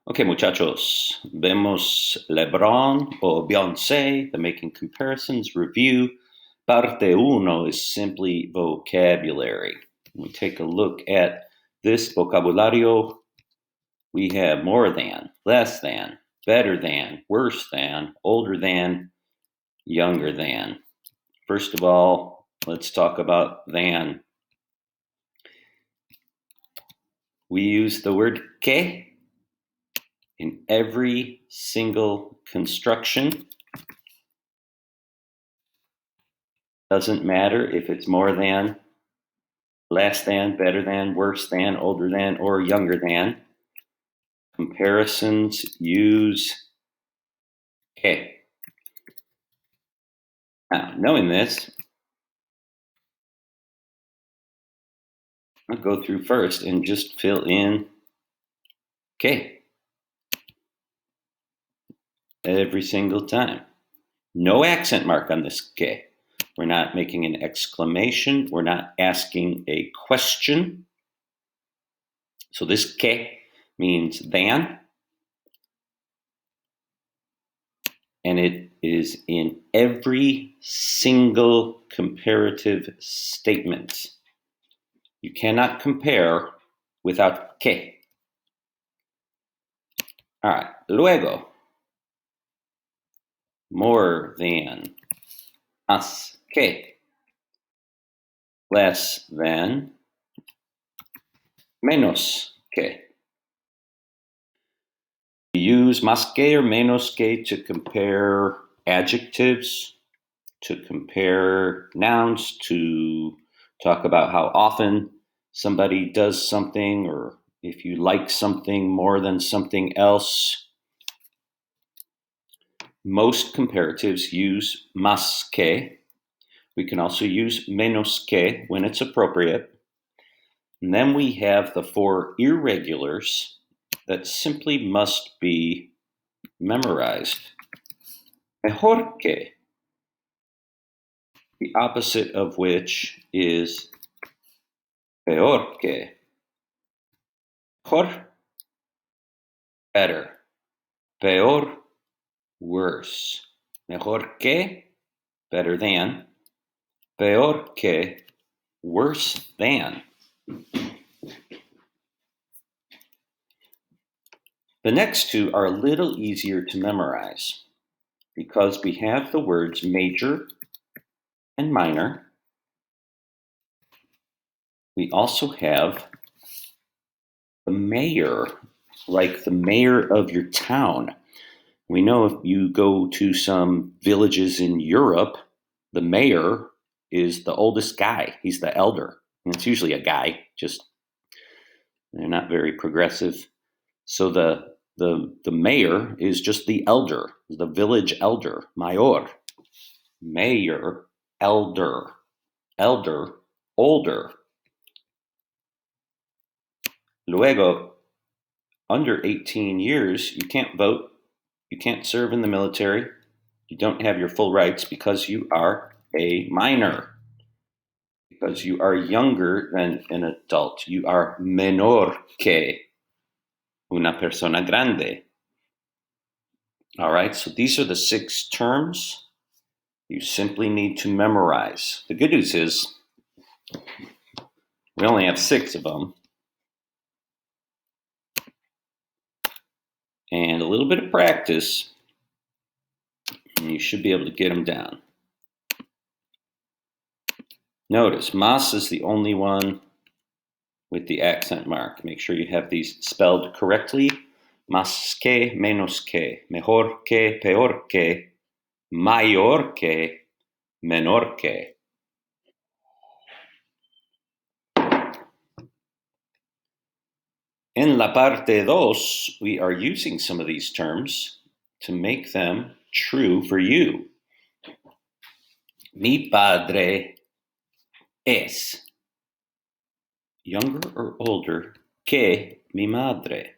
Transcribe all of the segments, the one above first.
Ok, muchachos, vemos Lebron o Beyonce, the Making Comparisons review. Parte uno is simply vocabulary. When we take a look at this vocabulario, we have more than, less than, better than, worse than, older than, younger than. First of all, let's talk about than. We use the word que in every single construction. Doesn't matter if it's more than, less than, better than, worse than, older than, or younger than. Comparisons use que. Now, knowing this, I'll go through first and just fill in que every single time. No accent mark on this que. We're not making an exclamation. We're not asking a question. So this que means than, and it is in every single comparative statement. You cannot compare without que. All right, luego, more than, más que, less than, menos que. We use más que or menos que to compare adjectives, to compare nouns, to talk about how often somebody does something, or if you like something more than something else. Most comparatives use más que. We can also use menos que when it's appropriate. And then we have the four irregulars that simply must be memorized. Mejor que, the opposite of which is peor que. Mejor, better. Peor, worse. Mejor que, better than. Peor que, worse than. The next two are a little easier to memorize because we have the words major and minor. We also have the mayor, like the mayor of your town. We know if you go to some villages in Europe, the mayor is the oldest guy. He's the elder. And it's usually a guy, just they're not very progressive. So the mayor is just the elder, the village elder, mayor. Mayor, elder, elder, older. Luego, under 18 years, you can't vote, you can't serve in the military, you don't have your full rights because you are a minor, because you are younger than an adult. You are menor que una persona grande. All right, so these are the 6 terms you simply need to memorize. The good news is we only have 6 of them. And a little bit of practice, and you should be able to get them down. Notice, más is the only one with the accent mark. Make sure you have these spelled correctly. Más que, menos que, mejor que, peor que, mayor que, menor que. In la parte dos, we are using some of these terms to make them true for you. Mi padre es younger or older que mi madre.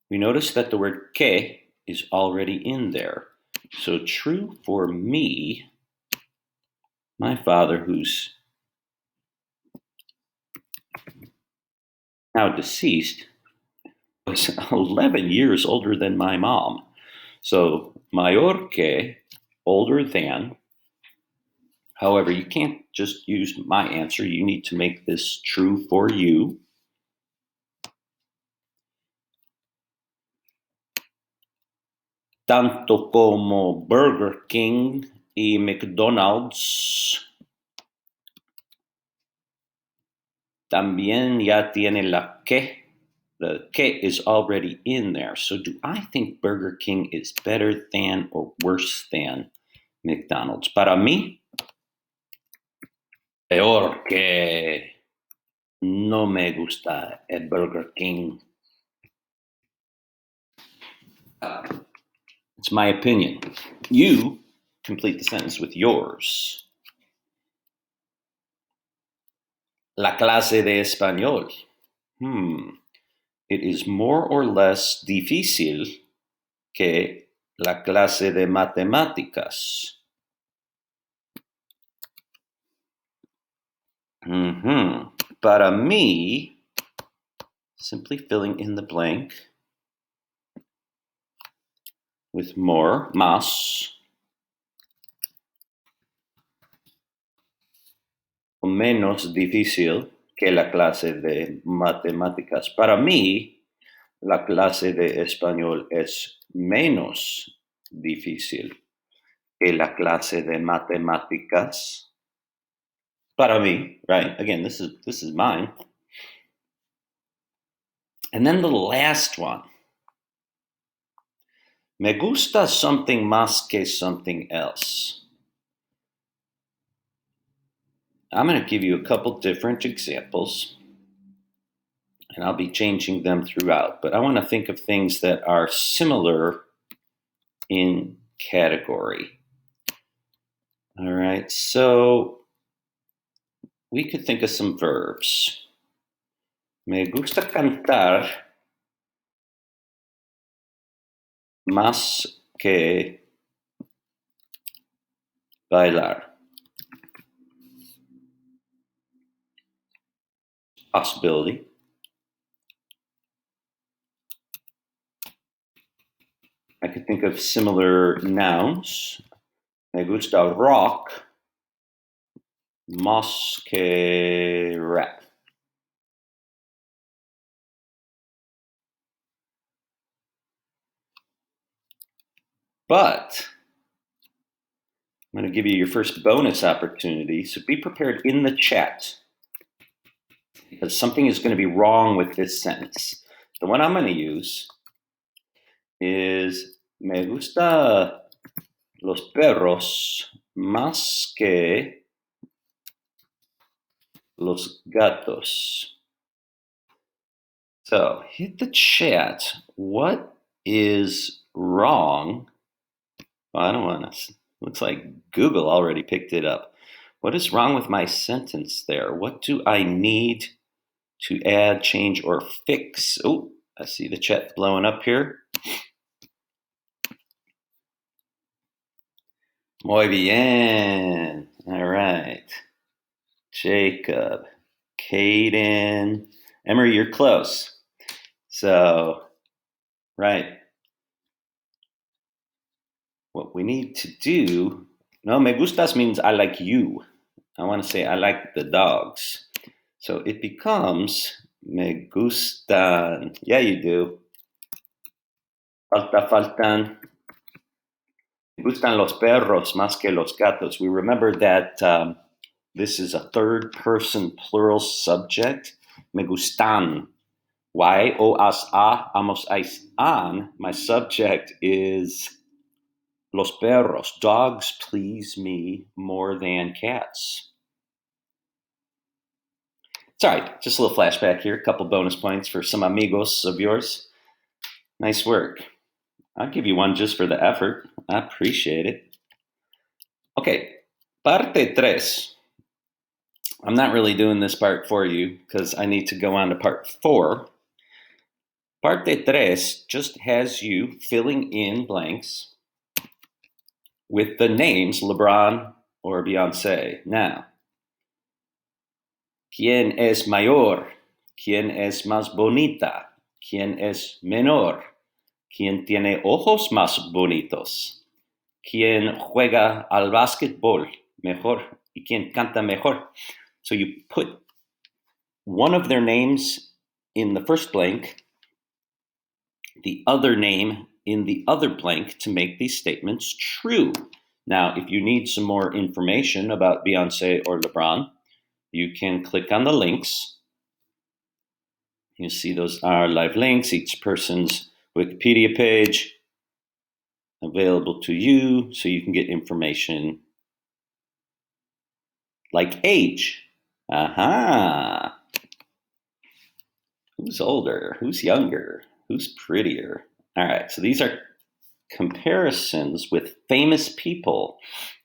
We notice that the word que is already in there. So true for me, my father, who's now deceased, was 11 years older than my mom. So mayor que, older than. However, you can't just use my answer. You need to make this true for you. Tanto como Burger King y McDonald's también ya tiene la que. The que is already in there. So do I think Burger King is better than or worse than McDonald's? Para mí, peor que. No me gusta el Burger King. It's my opinion. You complete the sentence with yours. La clase de español. It is more or less difícil que la clase de matemáticas. Para mí, simply filling in the blank with more, más, o menos difícil que la clase de matemáticas. Para mí, la clase de español es menos difícil que la clase de matemáticas. Para mí, right? Again, this is mine. And then the last one. Me gusta something más que something else. I'm going to give you a couple different examples, and I'll be changing them throughout. But I want to think of things that are similar in category. All right, so we could think of some verbs. Me gusta cantar más que bailar. Possibility. I could think of similar nouns. Me gusta rock más que rap. But I'm going to give you your first bonus opportunity, so be prepared in the chat, because something is going to be wrong with this sentence. The one I'm going to use is me gusta los perros más que los gatos. So hit the chat. What is wrong? Well, I don't want to. Looks like Google already picked it up. What is wrong with my sentence there? What do I need to add, change, or fix? Oh, I see the chat blowing up here. Muy bien. All right. Jacob, Caden, Emery, you're close. So, right. What we need to do, no, me gustas means I like you. I want to say I like the dogs. So it becomes me gustan. Yeah, you do. Faltan. Me gustan los perros más que los gatos. We remember that this is a third person plural subject. Me gustan. Y o as a amos ais an. My subject is los perros. Dogs please me more than cats. It's all right. Just a little flashback here. A couple bonus points for some amigos of yours. Nice work. I'll give you one just for the effort. I appreciate it. Okay, parte tres. I'm not really doing this part for you because I need to go on to part 4. Parte tres just has you filling in blanks with the names Lebron or Beyonce. Now, ¿quién es mayor? ¿Quién es más bonita? ¿Quién es menor? ¿Quién tiene ojos más bonitos? ¿Quién juega al básquetbol mejor? ¿Y quién canta mejor? So you put one of their names in the first blank, the other name in the other blank to make these statements true. Now, if you need some more information about Beyonce or Lebron, you can click on the links. You see those are live links, each person's Wikipedia page available to you so you can get information like age. Aha! Who's older? Who's younger? Who's prettier? All right, so these are comparisons with famous people.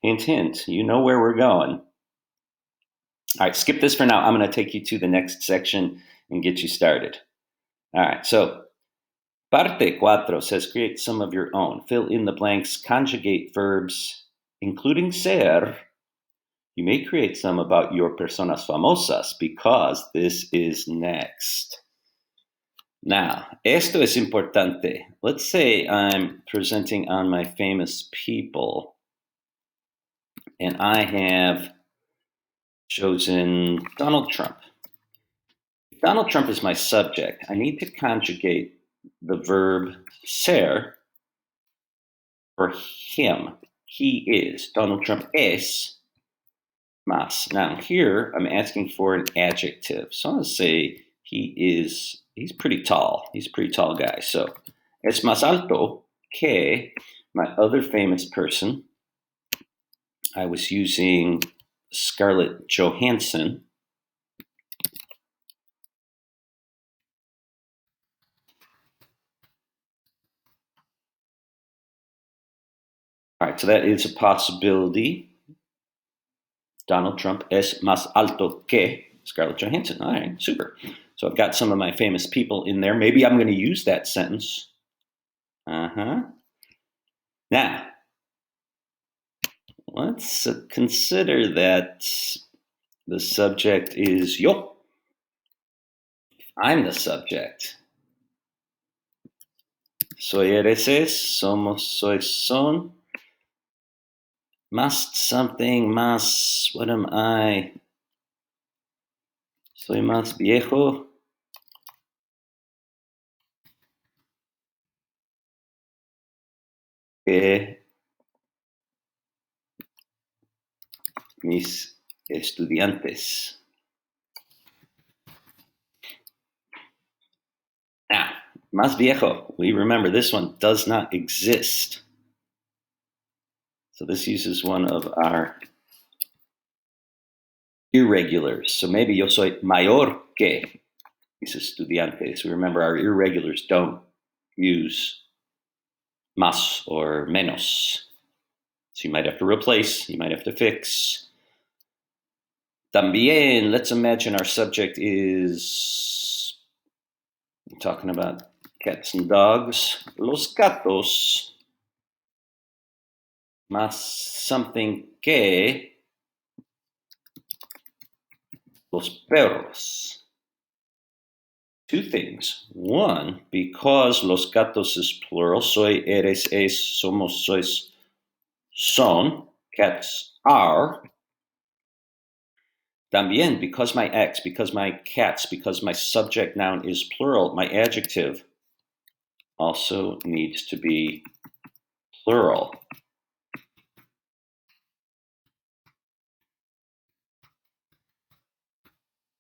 Hint, hint, you know where we're going. All right, skip this for now. I'm going to take you to the next section and get you started. All right, so parte cuatro says create some of your own. Fill in the blanks, conjugate verbs, including ser. You may create some about your personas famosas because this is next. Now, esto es importante. Let's say I'm presenting on my famous people and I have chosen Donald Trump. If Donald Trump is my subject, I need to conjugate the verb ser for him. He is. Donald Trump es más. Now, here I'm asking for an adjective. So I'm going to say he's pretty tall. He's a pretty tall guy. So, es más alto que my other famous person. I was using Scarlett Johansson. All right, so that is a possibility. Donald Trump es más alto que Scarlett Johansson. All right, super. So I've got some of my famous people in there. Maybe I'm going to use that sentence. Now, let's consider that the subject is yo. I'm the subject. Soy, eres, es, somos, sois, son. Must something, más, what am I? Soy más viejo que mis estudiantes. Now, más viejo, we remember this one does not exist. So this uses one of our irregulars. So maybe yo soy mayor que mis estudiantes. We remember our irregulars don't use más or menos. So you might have to replace, you might have to fix. También, let's imagine our subject is talking about cats and dogs. Los gatos más something que los perros. Two things. One, because los gatos is plural, soy, eres, es, somos, sois, son, cats are. También, because my ex, because my cats, because my subject noun is plural, my adjective also needs to be plural.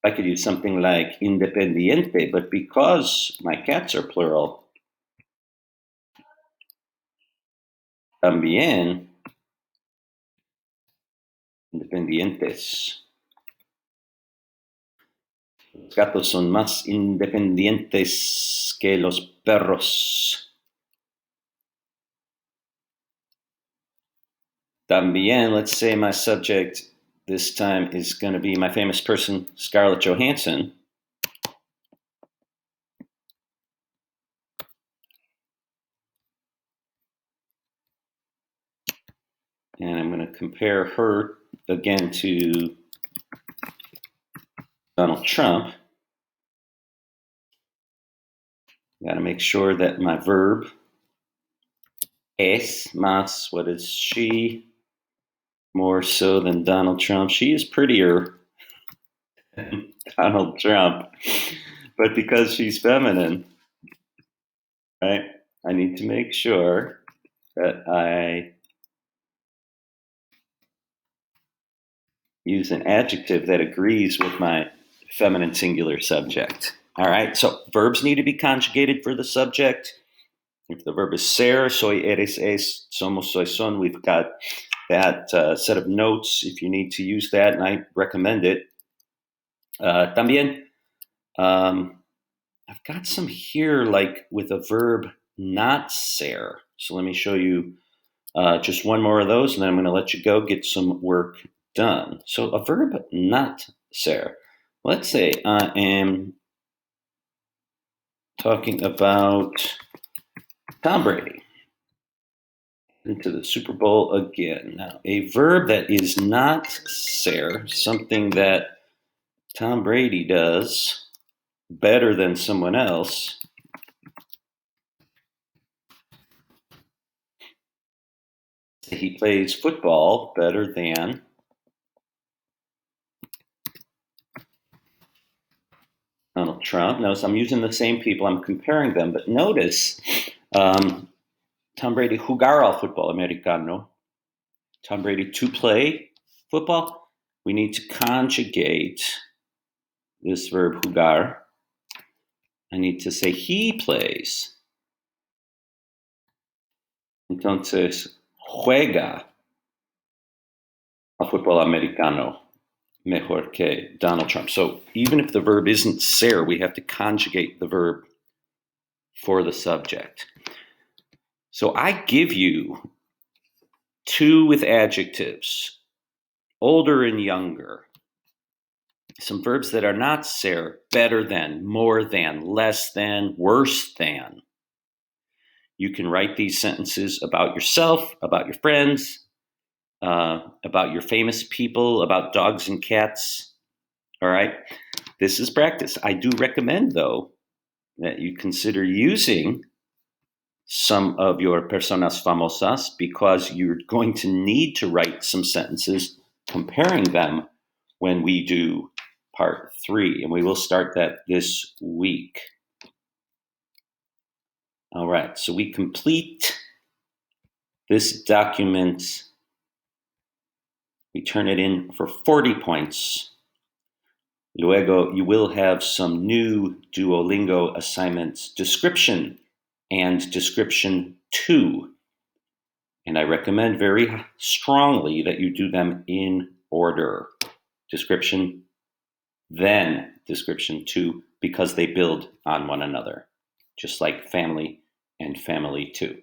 I could use something like independiente, but because my cats are plural, también independientes. Los gatos son más independientes que los perros. También, let's say my subject this time is going to be my famous person, Scarlett Johansson. And I'm going to compare her again to Donald Trump. Got to make sure that my verb es más, what is she? More so than Donald Trump. She is prettier than Donald Trump. But because she's feminine, right, I need to make sure that I use an adjective that agrees with my feminine singular subject. All right, so verbs need to be conjugated for the subject. If the verb is ser, soy, eres, es, somos, soy, son, we've got that set of notes if you need to use that, and I recommend it. También, I've got some here like with a verb not ser. So let me show you just one more of those, and then I'm going to let you go get some work done. So a verb not ser. Let's say I am talking about Tom Brady into the Super Bowl again. Now, a verb that is not ser, something that Tom Brady does better than someone else. He plays football better than Donald Trump. Notice I'm using the same people, I'm comparing them, but notice Tom Brady jugar al fútbol americano. Tom Brady to play football. We need to conjugate this verb jugar. I need to say he plays. Entonces, juega al fútbol americano mejor que Donald Trump. So even if the verb isn't ser, we have to conjugate the verb for the subject. So I give you two with adjectives, older and younger. Some verbs that are not ser, better than, more than, less than, worse than. You can write these sentences about yourself, about your friends, about your famous people, about dogs and cats. All right. This is practice. I do recommend, though, that you consider using some of your personas famosas because you're going to need to write some sentences comparing them when we do part 3, and we will start that this week. All right, so we complete this document. We turn it in for 40 points. Luego, you will have some new Duolingo assignments, description and description 2. And I recommend very strongly that you do them in order. Description, then description 2, because they build on one another, just like family and family 2.